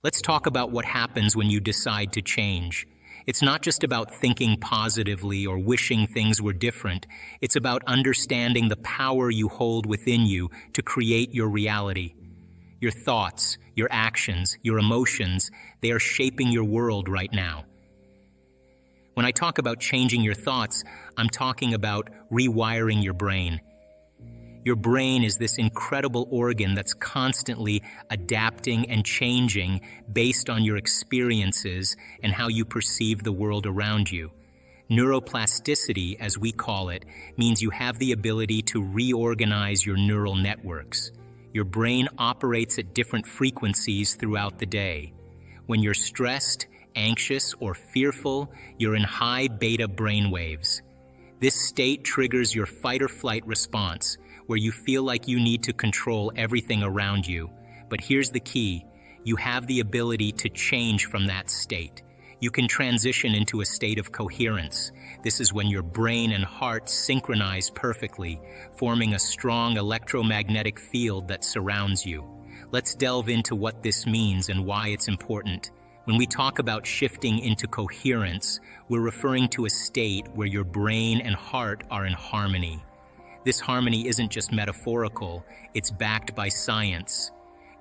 Let's talk about what happens when you decide to change. It's not just about thinking positively or wishing things were different. It's about understanding the power you hold within you to create your reality. Your thoughts, your actions, your emotions, they are shaping your world right now. When I talk about changing your thoughts, I'm talking about rewiring your brain. Your brain is this incredible organ that's constantly adapting and changing based on your experiences and how you perceive the world around you. Neuroplasticity, as we call it, means you have the ability to reorganize your neural networks. Your brain operates at different frequencies throughout the day. When you're stressed, anxious, or fearful, you're in high beta brainwaves. This state triggers your fight-or-flight response, where you feel like you need to control everything around you. But here's the key: you have the ability to change from that state. You can transition into a state of coherence. This is when your brain and heart synchronize perfectly, forming a strong electromagnetic field that surrounds you. Let's delve into what this means and why it's important. When we talk about shifting into coherence, we're referring to a state where your brain and heart are in harmony. This harmony isn't just metaphorical, it's backed by science.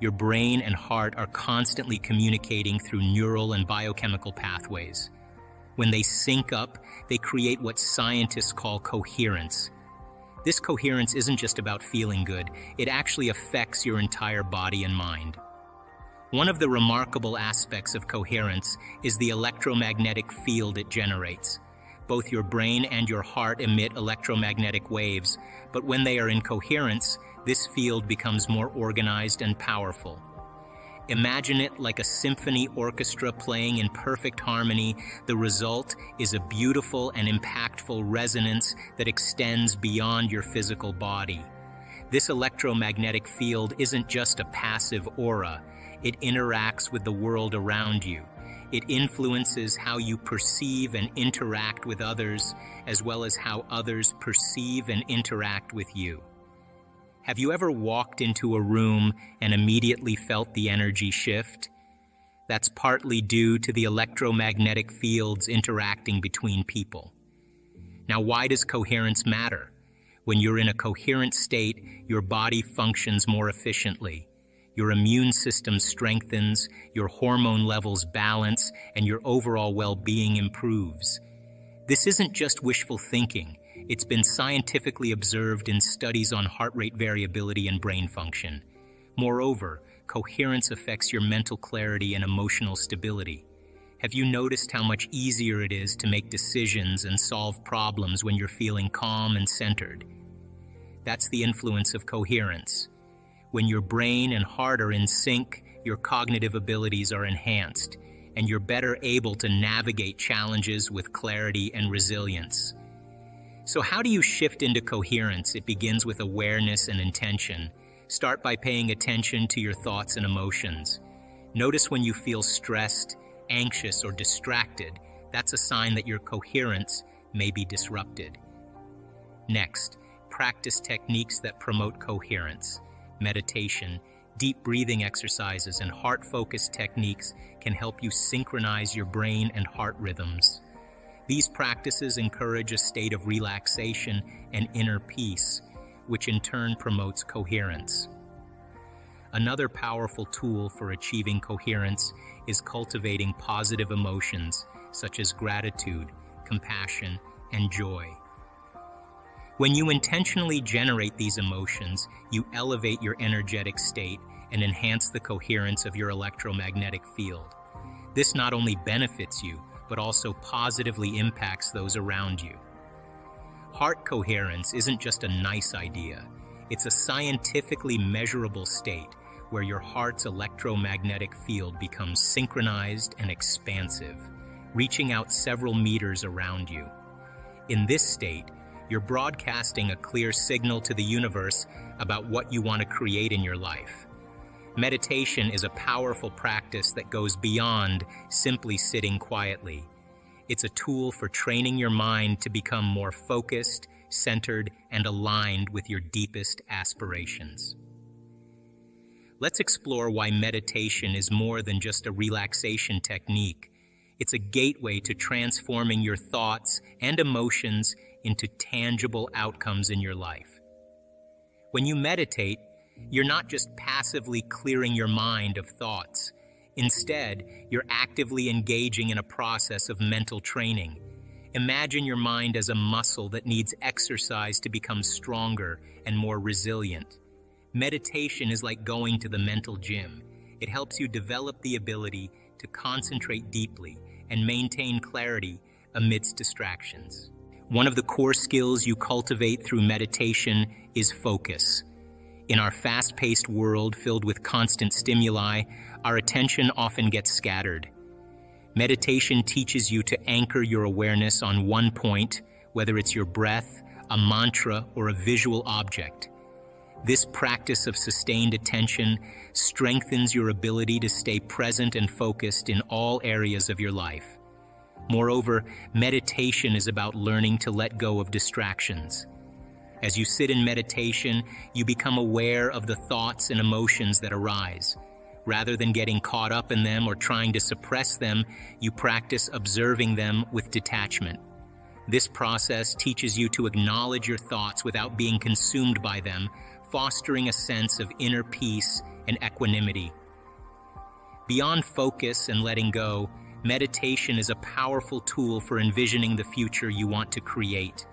Your brain and heart are constantly communicating through neural and biochemical pathways. When they sync up, they create what scientists call coherence. This coherence isn't just about feeling good, it actually affects your entire body and mind. One of the remarkable aspects of coherence is the electromagnetic field it generates. Both your brain and your heart emit electromagnetic waves, but when they are in coherence, this field becomes more organized and powerful. Imagine it like a symphony orchestra playing in perfect harmony. The result is a beautiful and impactful resonance that extends beyond your physical body. This electromagnetic field isn't just a passive aura. It interacts with the world around you. It influences how you perceive and interact with others, as well as how others perceive and interact with you. Have you ever walked into a room and immediately felt the energy shift? That's partly due to the electromagnetic fields interacting between people. Now, why does coherence matter? When you're in a coherent state, your body functions more efficiently. Your immune system strengthens, your hormone levels balance, and your overall well-being improves. This isn't just wishful thinking. It's been scientifically observed in studies on heart rate variability and brain function. Moreover, coherence affects your mental clarity and emotional stability. Have you noticed how much easier it is to make decisions and solve problems when you're feeling calm and centered? That's the influence of coherence. When your brain and heart are in sync, your cognitive abilities are enhanced, and you're better able to navigate challenges with clarity and resilience. So how do you shift into coherence? It begins with awareness and intention. Start by paying attention to your thoughts and emotions. Notice when you feel stressed, anxious, or distracted. That's a sign that your coherence may be disrupted. Next, practice techniques that promote coherence. Meditation, deep breathing exercises, and heart-focused techniques can help you synchronize your brain and heart rhythms. These practices encourage a state of relaxation and inner peace, which in turn promotes coherence. Another powerful tool for achieving coherence is cultivating positive emotions such as gratitude, compassion, and joy. When you intentionally generate these emotions, you elevate your energetic state and enhance the coherence of your electromagnetic field. This not only benefits you, but also positively impacts those around you. Heart coherence isn't just a nice idea. It's a scientifically measurable state where your heart's electromagnetic field becomes synchronized and expansive, reaching out several meters around you. In this state, you're broadcasting a clear signal to the universe about what you want to create in your life. Meditation is a powerful practice that goes beyond simply sitting quietly. It's a tool for training your mind to become more focused, centered, and aligned with your deepest aspirations. let's explore why meditation is more than just a relaxation technique. It's a gateway to transforming your thoughts and emotions into tangible outcomes in your life. When you meditate, you're not just passively clearing your mind of thoughts. Instead, you're actively engaging in a process of mental training. Imagine your mind as a muscle that needs exercise to become stronger and more resilient. Meditation is like going to the mental gym. It helps you develop the ability to concentrate deeply and maintain clarity amidst distractions. One of the core skills you cultivate through meditation is focus. In our fast-paced world filled with constant stimuli, our attention often gets scattered. Meditation teaches you to anchor your awareness on one point, whether it's your breath, a mantra, or a visual object. This practice of sustained attention strengthens your ability to stay present and focused in all areas of your life. Moreover, meditation is about learning to let go of distractions. As you sit in meditation, you become aware of the thoughts and emotions that arise. Rather than getting caught up in them or trying to suppress them, you practice observing them with detachment. This process teaches you to acknowledge your thoughts without being consumed by them, fostering a sense of inner peace and equanimity. Beyond focus and letting go, meditation is a powerful tool for envisioning the future you want to create.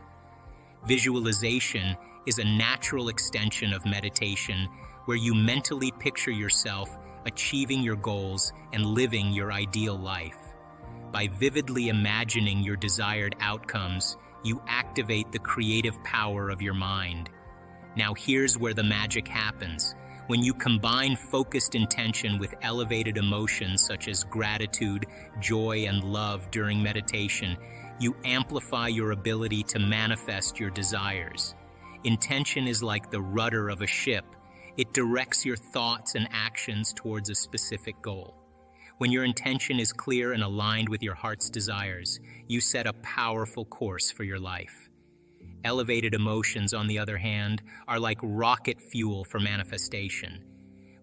Visualization is a natural extension of meditation where you mentally picture yourself achieving your goals and living your ideal life. By vividly imagining your desired outcomes, you activate the creative power of your mind. Now here's where the magic happens. When you combine focused intention with elevated emotions such as gratitude, joy, and love during meditation, you amplify your ability to manifest your desires. Intention is like the rudder of a ship. It directs your thoughts and actions towards a specific goal. When your intention is clear and aligned with your heart's desires, you set a powerful course for your life. Elevated emotions, on the other hand, are like rocket fuel for manifestation.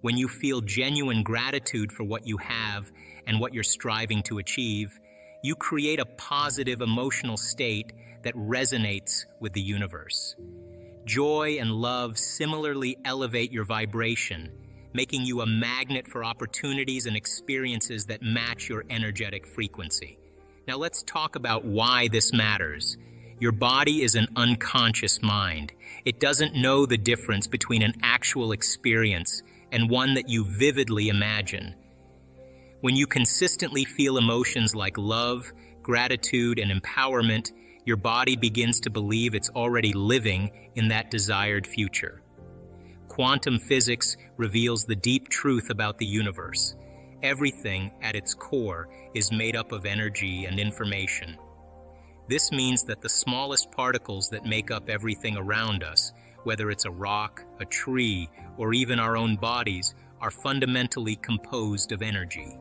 When you feel genuine gratitude for what you have and what you're striving to achieve, you create a positive emotional state that resonates with the universe. Joy and love similarly elevate your vibration, making you a magnet for opportunities and experiences that match your energetic frequency. Now let's talk about why this matters. Your body is an unconscious mind. It doesn't know the difference between an actual experience and one that you vividly imagine. When you consistently feel emotions like love, gratitude, and empowerment, your body begins to believe it's already living in that desired future. Quantum physics reveals the deep truth about the universe. Everything, at its core, is made up of energy and information. This means that the smallest particles that make up everything around us, whether it's a rock, a tree, or even our own bodies, are fundamentally composed of energy.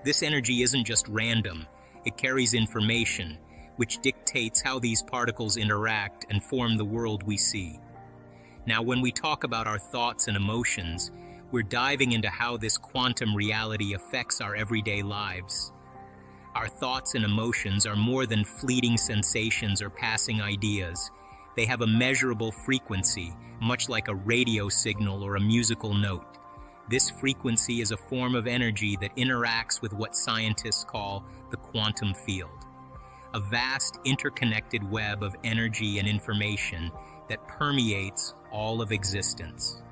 This energy isn't just random, it carries information, which dictates how these particles interact and form the world we see. Now, when we talk about our thoughts and emotions, we're diving into how this quantum reality affects our everyday lives. Our thoughts and emotions are more than fleeting sensations or passing ideas. They have a measurable frequency, much like a radio signal or a musical note. This frequency is a form of energy that interacts with what scientists call the quantum field, a vast interconnected web of energy and information that permeates all of existence.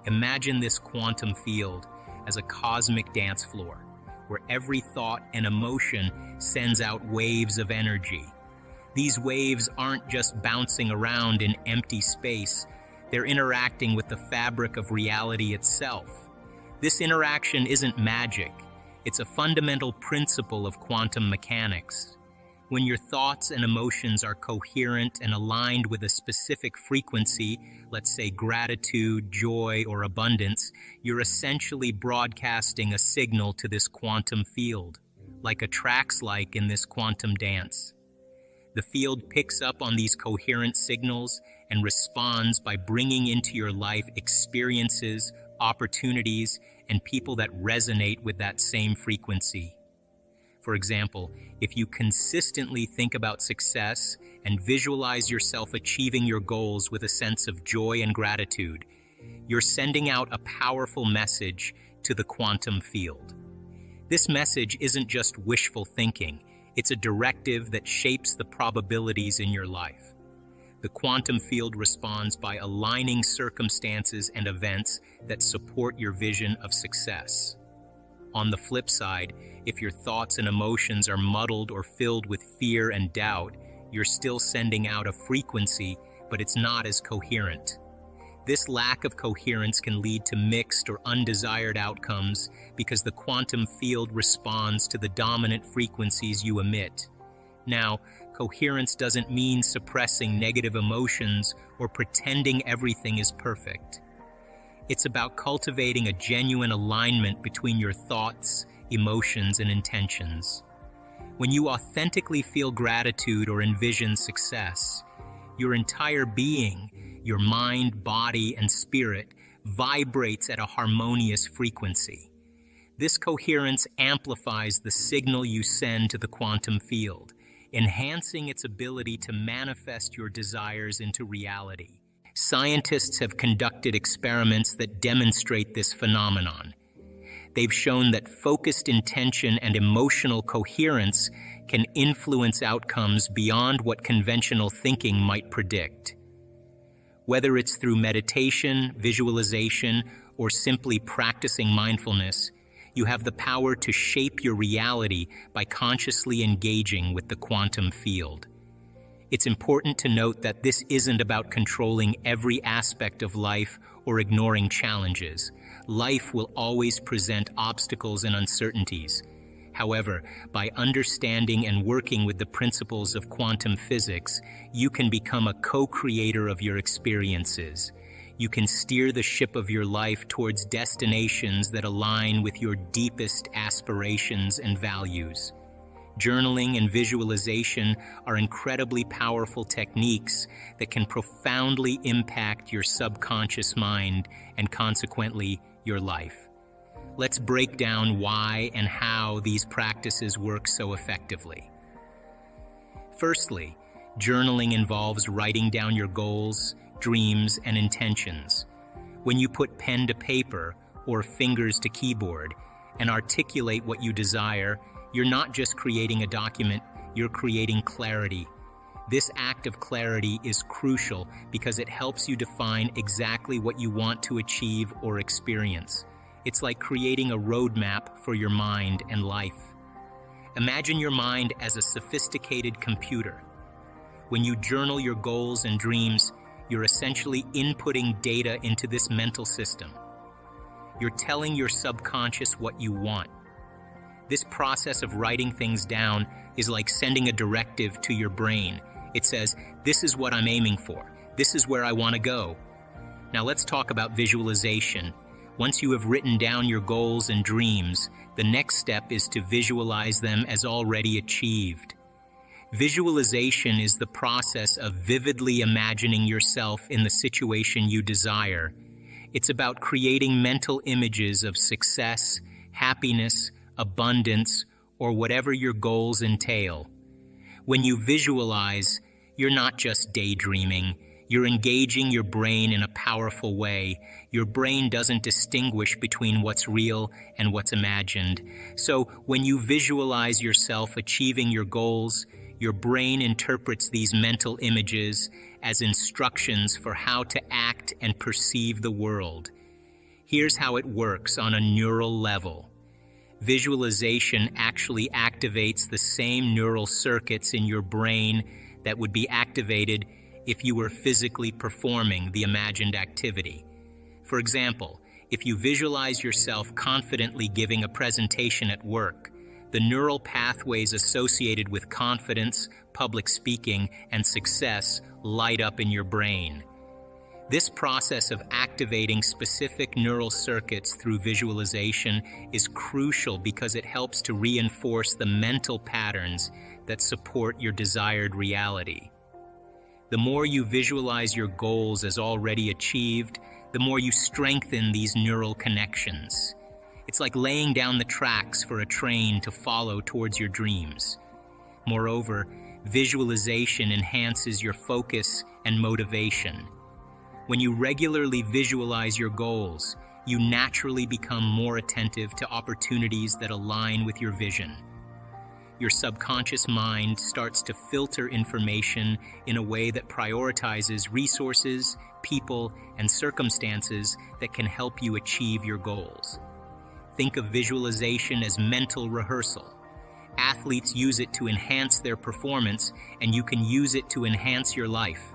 Imagine this quantum field as a cosmic dance floor, where every thought and emotion sends out waves of energy. These waves aren't just bouncing around in empty space, they're interacting with the fabric of reality itself. This interaction isn't magic, it's a fundamental principle of quantum mechanics. When your thoughts and emotions are coherent and aligned with a specific frequency, let's say gratitude, joy, or abundance, you're essentially broadcasting a signal to this quantum field, like a tracks like in this quantum dance. The field picks up on these coherent signals and responds by bringing into your life experiences, opportunities, and people that resonate with that same frequency. For example, if you consistently think about success and visualize yourself achieving your goals with a sense of joy and gratitude, you're sending out a powerful message to the quantum field. This message isn't just wishful thinking, it's a directive that shapes the probabilities in your life. The quantum field responds by aligning circumstances and events that support your vision of success. On the flip side, if your thoughts and emotions are muddled or filled with fear and doubt, you're still sending out a frequency, but it's not as coherent. This lack of coherence can lead to mixed or undesired outcomes because the quantum field responds to the dominant frequencies you emit. Now, coherence doesn't mean suppressing negative emotions or pretending everything is perfect. It's about cultivating a genuine alignment between your thoughts, emotions, and intentions. When you authentically feel gratitude or envision success, your entire being, your mind, body, and spirit, vibrates at a harmonious frequency. This coherence amplifies the signal you send to the quantum field, enhancing its ability to manifest your desires into reality. Scientists have conducted experiments that demonstrate this phenomenon. They've shown that focused intention and emotional coherence can influence outcomes beyond what conventional thinking might predict. Whether it's through meditation, visualization, or simply practicing mindfulness, you have the power to shape your reality by consciously engaging with the quantum field. It's important to note that this isn't about controlling every aspect of life or ignoring challenges. Life will always present obstacles and uncertainties. However, by understanding and working with the principles of quantum physics, you can become a co-creator of your experiences. You can steer the ship of your life towards destinations that align with your deepest aspirations and values. Journaling and visualization are incredibly powerful techniques that can profoundly impact your subconscious mind and consequently your life. Let's break down why and how these practices work so effectively. Firstly, journaling involves writing down your goals, dreams, and intentions. When you put pen to paper or fingers to keyboard and articulate what you desire, you're not just creating a document, you're creating clarity. This act of clarity is crucial because it helps you define exactly what you want to achieve or experience. It's like creating a roadmap for your mind and life. Imagine your mind as a sophisticated computer. When you journal your goals and dreams, you're essentially inputting data into this mental system. You're telling your subconscious what you want. This process of writing things down is like sending a directive to your brain. It says, this is what I'm aiming for. This is where I want to go. Now let's talk about visualization. Once you have written down your goals and dreams, the next step is to visualize them as already achieved. Visualization is the process of vividly imagining yourself in the situation you desire. It's about creating mental images of success, happiness, abundance, or whatever your goals entail. When you visualize, you're not just daydreaming. You're engaging your brain in a powerful way. Your brain doesn't distinguish between what's real and what's imagined. So when you visualize yourself achieving your goals, your brain interprets these mental images as instructions for how to act and perceive the world. Here's how it works on a neural level. Visualization actually activates the same neural circuits in your brain that would be activated if you were physically performing the imagined activity. For example, if you visualize yourself confidently giving a presentation at work, the neural pathways associated with confidence, public speaking, and success light up in your brain. This process of activating specific neural circuits through visualization is crucial because it helps to reinforce the mental patterns that support your desired reality. The more you visualize your goals as already achieved, the more you strengthen these neural connections. It's like laying down the tracks for a train to follow towards your dreams. Moreover, visualization enhances your focus and motivation. When you regularly visualize your goals, you naturally become more attentive to opportunities that align with your vision. Your subconscious mind starts to filter information in a way that prioritizes resources, people, and circumstances that can help you achieve your goals. Think of visualization as mental rehearsal. Athletes use it to enhance their performance, and you can use it to enhance your life.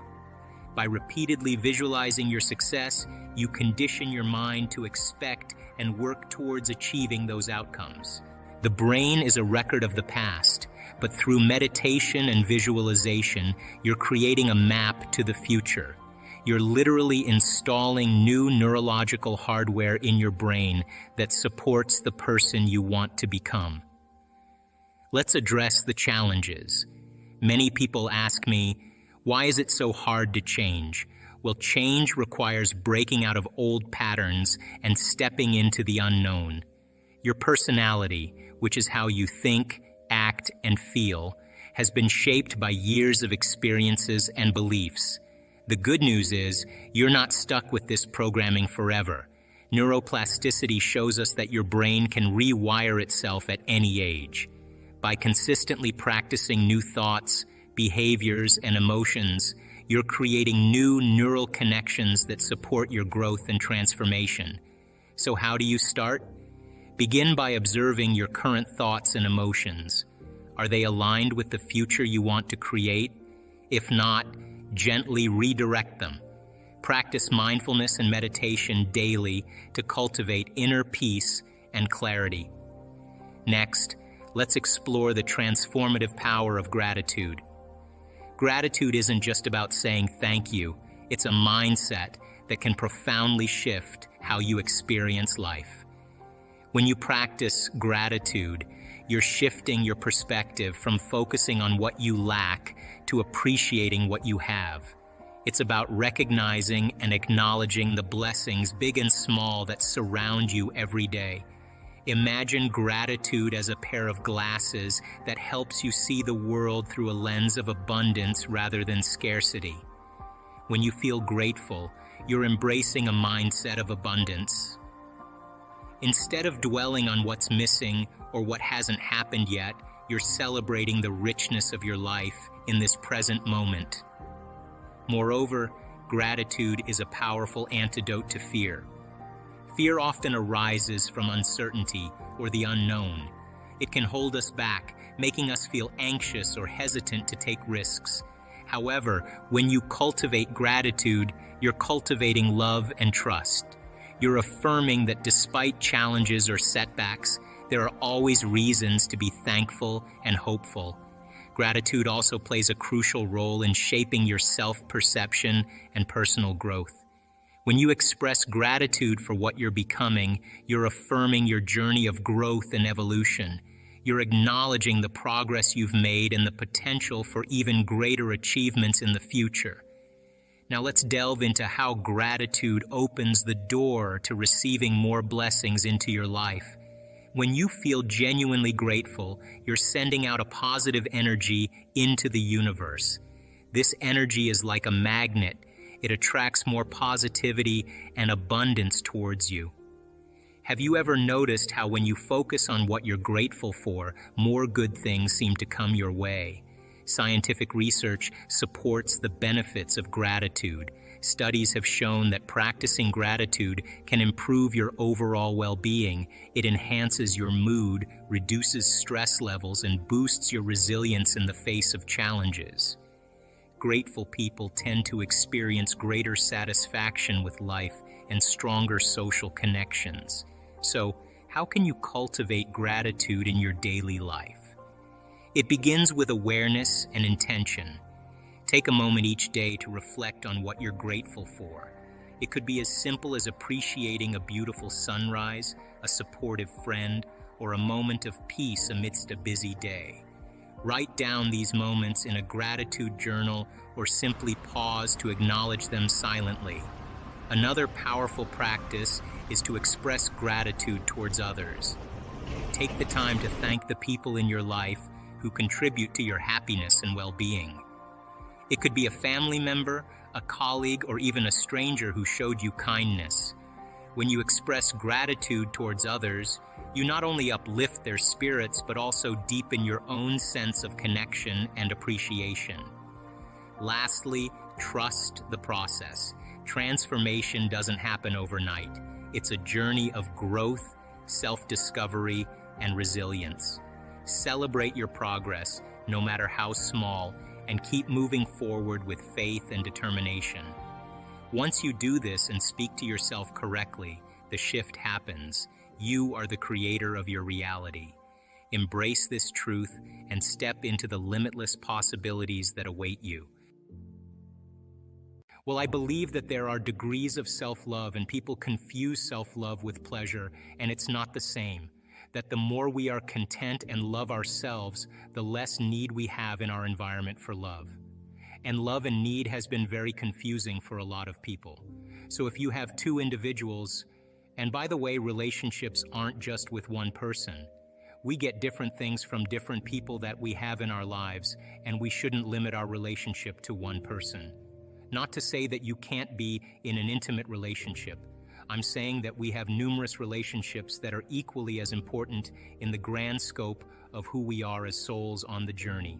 By repeatedly visualizing your success, you condition your mind to expect and work towards achieving those outcomes. The brain is a record of the past, but through meditation and visualization, you're creating a map to the future. You're literally installing new neurological hardware in your brain that supports the person you want to become. Let's address the challenges. Many people ask me, why is it so hard to change? Well, change requires breaking out of old patterns and stepping into the unknown. Your personality, which is how you think, act, and feel, has been shaped by years of experiences and beliefs. The good news is, you're not stuck with this programming forever. Neuroplasticity shows us that your brain can rewire itself at any age. By consistently practicing new thoughts, behaviors, and emotions, you're creating new neural connections that support your growth and transformation. So how do you start? Begin by observing your current thoughts and emotions. Are they aligned with the future you want to create? If not, gently redirect them. Practice mindfulness and meditation daily to cultivate inner peace and clarity. Next, let's explore the transformative power of gratitude. Gratitude isn't just about saying thank you. It's a mindset that can profoundly shift how you experience life. When you practice gratitude, you're shifting your perspective from focusing on what you lack to appreciating what you have. It's about recognizing and acknowledging the blessings, big and small, that surround you every day. Imagine gratitude as a pair of glasses that helps you see the world through a lens of abundance rather than scarcity. When you feel grateful, you're embracing a mindset of abundance. Instead of dwelling on what's missing or what hasn't happened yet, you're celebrating the richness of your life in this present moment. Moreover, gratitude is a powerful antidote to fear. Fear often arises from uncertainty or the unknown. It can hold us back, making us feel anxious or hesitant to take risks. However, when you cultivate gratitude, you're cultivating love and trust. You're affirming that despite challenges or setbacks, there are always reasons to be thankful and hopeful. Gratitude also plays a crucial role in shaping your self-perception and personal growth. When you express gratitude for what you're becoming, you're affirming your journey of growth and evolution. You're acknowledging the progress you've made and the potential for even greater achievements in the future. Now let's delve into how gratitude opens the door to receiving more blessings into your life. When you feel genuinely grateful, you're sending out a positive energy into the universe. This energy is like a magnet. It attracts more positivity and abundance towards you. Have you ever noticed how when you focus on what you're grateful for, more good things seem to come your way? Scientific research supports the benefits of gratitude. Studies have shown that practicing gratitude can improve your overall well-being. It enhances your mood, reduces stress levels, and boosts your resilience in the face of challenges. Grateful people tend to experience greater satisfaction with life and stronger social connections. So, how can you cultivate gratitude in your daily life? It begins with awareness and intention. Take a moment each day to reflect on what you're grateful for. It could be as simple as appreciating a beautiful sunrise, a supportive friend, or a moment of peace amidst a busy day. Write down these moments in a gratitude journal or simply pause to acknowledge them silently. Another powerful practice is to express gratitude towards others. Take the time to thank the people in your life who contribute to your happiness and well-being. It could be a family member, a colleague, or even a stranger who showed you kindness. When you express gratitude towards others, you not only uplift their spirits, but also deepen your own sense of connection and appreciation. Lastly, trust the process. Transformation doesn't happen overnight. It's a journey of growth, self-discovery, and resilience. Celebrate your progress, no matter how small, and keep moving forward with faith and determination. Once you do this and speak to yourself correctly, the shift happens. You are the creator of your reality. Embrace this truth and step into the limitless possibilities that await you. Well, I believe that there are degrees of self-love, and people confuse self-love with pleasure, and it's not the same. That the more we are content and love ourselves, the less need we have in our environment for love. And love and need has been very confusing for a lot of people. So if you have two individuals, and by the way, relationships aren't just with one person. We get different things from different people that we have in our lives, and we shouldn't limit our relationship to one person. Not to say that you can't be in an intimate relationship. I'm saying that we have numerous relationships that are equally as important in the grand scope of who we are as souls on the journey.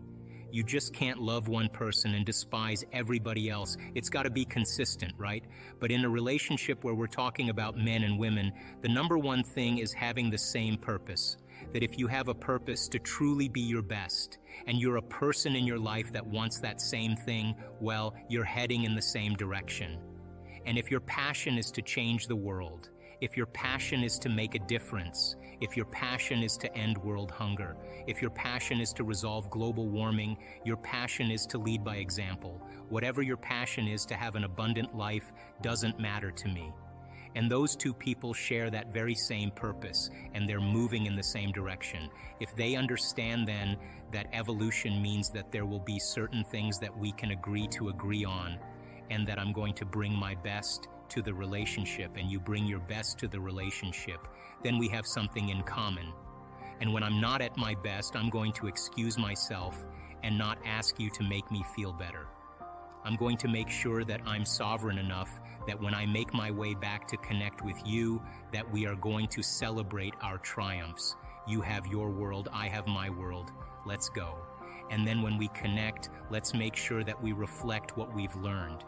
You just can't love one person and despise everybody else. It's got to be consistent, right? But in a relationship where we're talking about men and women, the number one thing is having the same purpose. That if you have a purpose to truly be your best, and you're a person in your life that wants that same thing, well, you're heading in the same direction. And if your passion is to change the world, if your passion is to make a difference, if your passion is to end world hunger, if your passion is to resolve global warming, your passion is to lead by example. Whatever your passion is to have an abundant life doesn't matter to me. And those two people share that very same purpose, and they're moving in the same direction. If they understand then that evolution means that there will be certain things that we can agree on, and that I'm going to bring my best to the relationship and you bring your best to the relationship, then we have something in common. And when I'm not at my best, I'm going to excuse myself and not ask you to make me feel better. I'm going to make sure that I'm sovereign enough that when I make my way back to connect with you, that we are going to celebrate our triumphs. You have your world, I have my world. Let's go. And then when we connect, let's make sure that we reflect what we've learned.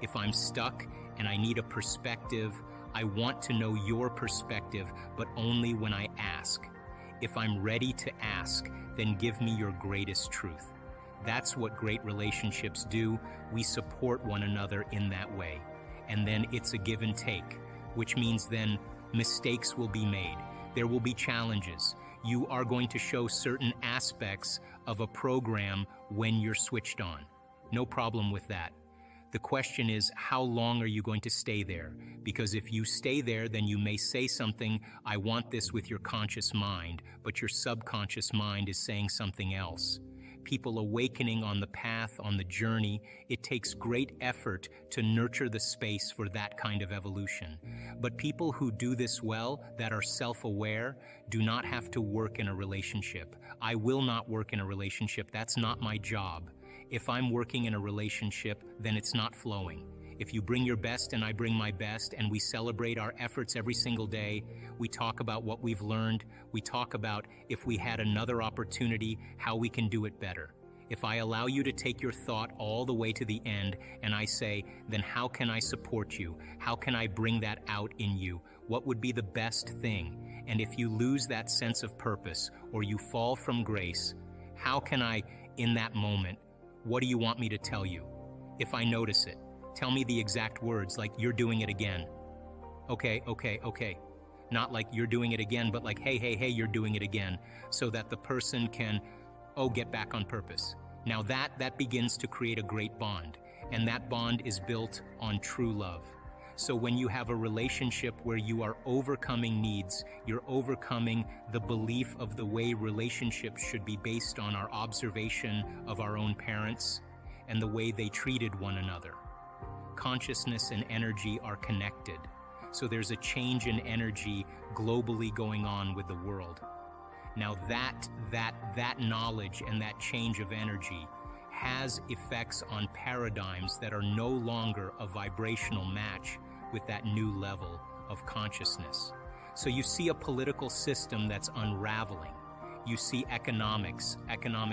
If I'm stuck and I need a perspective, I want to know your perspective, but only when I ask. If I'm ready to ask, then give me your greatest truth. That's what great relationships do. We support one another in that way. And then it's a give and take, which means then mistakes will be made. There will be challenges. You are going to show certain aspects of a program when you're switched on. No problem with that. The question is, how long are you going to stay there? Because if you stay there, then you may say something, I want this with your conscious mind, but your subconscious mind is saying something else. People awakening on the path, on the journey, it takes great effort to nurture the space for that kind of evolution. But people who do this well, that are self-aware, do not have to work in a relationship. I will not work in a relationship. That's not my job. If I'm working in a relationship, then it's not flowing. If you bring your best and I bring my best and we celebrate our efforts every single day, we talk about what we've learned, we talk about if we had another opportunity, how we can do it better. If I allow you to take your thought all the way to the end and I say, then how can I support you? How can I bring that out in you? What would be the best thing? And if you lose that sense of purpose or you fall from grace, how can I, in that moment, what do you want me to tell you? If I notice it, tell me the exact words, like you're doing it again. Okay. Not like you're doing it again, but like, hey, you're doing it again. So that the person can, get back on purpose. Now that begins to create a great bond. And that bond is built on true love. So when you have a relationship where you are overcoming needs, you're overcoming the belief of the way relationships should be based on our observation of our own parents and the way they treated one another. Consciousness and energy are connected. So there's a change in energy globally going on with the world. Now that knowledge and that change of energy has effects on paradigms that are no longer a vibrational match with that new level of consciousness. So you see a political system that's unraveling. You see economic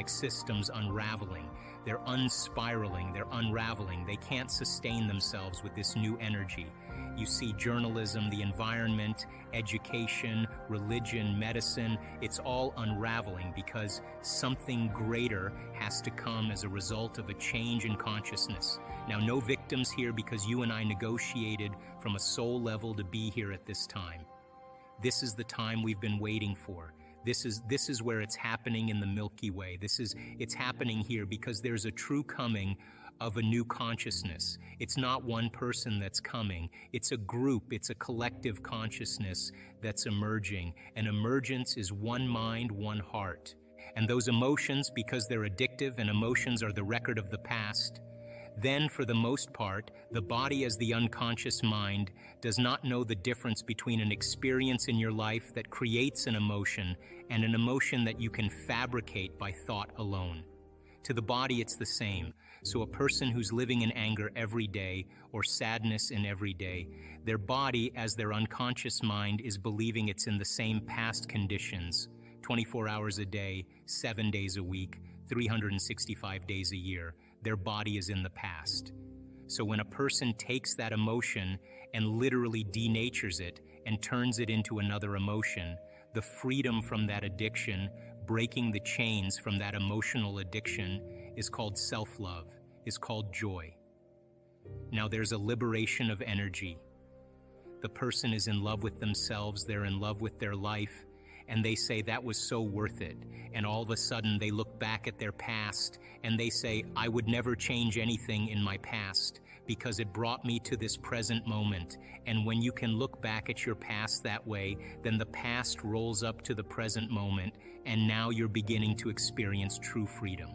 systems unraveling. They're unspiraling, they're unraveling. They can't sustain themselves with this new energy. You see journalism, the environment, education, religion, medicine, it's all unraveling because something greater has to come as a result of a change in consciousness. Now, no victims here because you and I negotiated from a soul level to be here at this time. This is the time we've been waiting for. This is where it's happening in the Milky Way. It's happening here because there's a true coming of a new consciousness. It's not one person that's coming. It's a group, it's a collective consciousness that's emerging. And emergence is one mind, one heart. And those emotions, because they're addictive and emotions are the record of the past, then, for the most part, the body as the unconscious mind does not know the difference between an experience in your life that creates an emotion and an emotion that you can fabricate by thought alone. To the body, it's the same. So a person who's living in anger every day or sadness in every day, their body as their unconscious mind is believing it's in the same past conditions, 24 hours a day, 7 days a week, 365 days a year. Their body is in the past. So when a person takes that emotion and literally denatures it and turns it into another emotion, the freedom from that addiction, breaking the chains from that emotional addiction, is called self-love, is called joy. Now there's a liberation of energy. The person is in love with themselves, they're in love with their life, and they say that was so worth it. And all of a sudden they look back at their past and they say, I would never change anything in my past because it brought me to this present moment. And when you can look back at your past that way, then the past rolls up to the present moment, and now you're beginning to experience true freedom.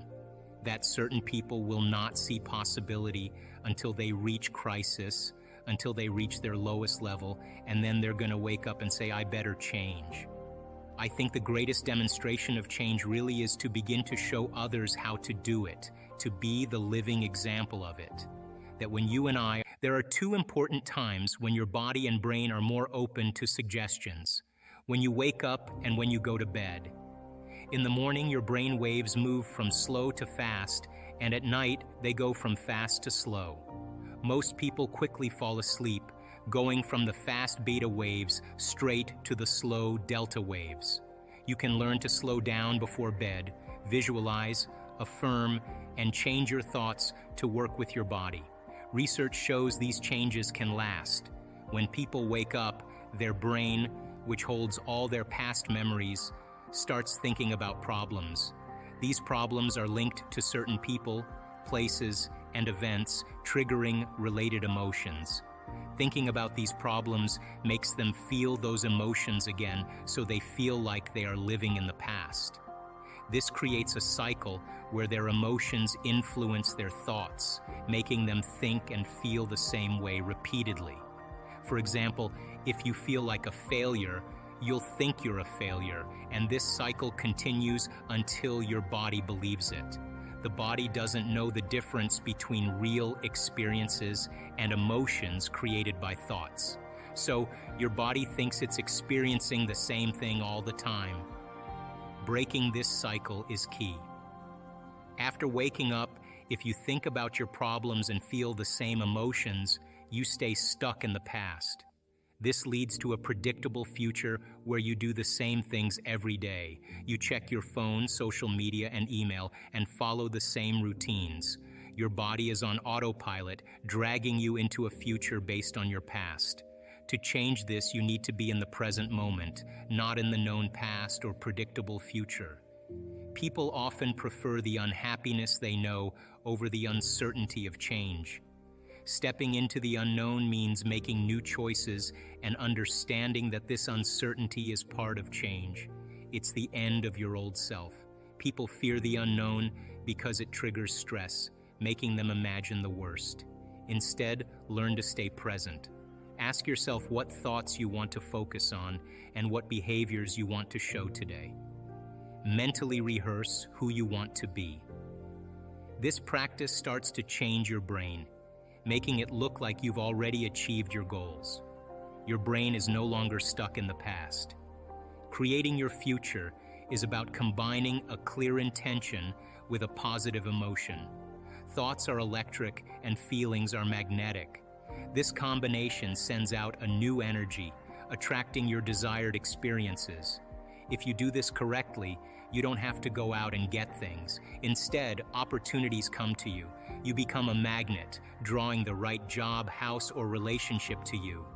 That certain people will not see possibility until they reach crisis, until they reach their lowest level, and then they're going to wake up and say, I better change. I think the greatest demonstration of change really is to begin to show others how to do it, to be the living example of it. That when you and I, there are two important times when your body and brain are more open to suggestions. When you wake up and when you go to bed. In the morning, your brain waves move from slow to fast, and at night, they go from fast to slow. Most people quickly fall asleep, going from the fast beta waves straight to the slow delta waves. You can learn to slow down before bed, visualize, affirm, and change your thoughts to work with your body. Research shows these changes can last. When people wake up, their brain, which holds all their past memories, starts thinking about problems. These problems are linked to certain people, places, and events, triggering related emotions. Thinking about these problems makes them feel those emotions again, so they feel like they are living in the past. This creates a cycle where their emotions influence their thoughts, making them think and feel the same way repeatedly. For example, if you feel like a failure, you'll think you're a failure, and this cycle continues until your body believes it. The body doesn't know the difference between real experiences and emotions created by thoughts. So your body thinks it's experiencing the same thing all the time. Breaking this cycle is key. After waking up, if you think about your problems and feel the same emotions, you stay stuck in the past. This leads to a predictable future where you do the same things every day. You check your phone, social media, and email, and follow the same routines. Your body is on autopilot, dragging you into a future based on your past. To change this, you need to be in the present moment, not in the known past or predictable future. People often prefer the unhappiness they know over the uncertainty of change. Stepping into the unknown means making new choices and understanding that this uncertainty is part of change. It's the end of your old self. People fear the unknown because it triggers stress, making them imagine the worst. Instead, learn to stay present. Ask yourself what thoughts you want to focus on and what behaviors you want to show today. Mentally rehearse who you want to be. This practice starts to change your brain, making it look like you've already achieved your goals. Your brain is no longer stuck in the past. Creating your future is about combining a clear intention with a positive emotion. Thoughts are electric and feelings are magnetic. This combination sends out a new energy, attracting your desired experiences. If you do this correctly, you don't have to go out and get things. Instead, opportunities come to you. You become a magnet, drawing the right job, house, or relationship to you.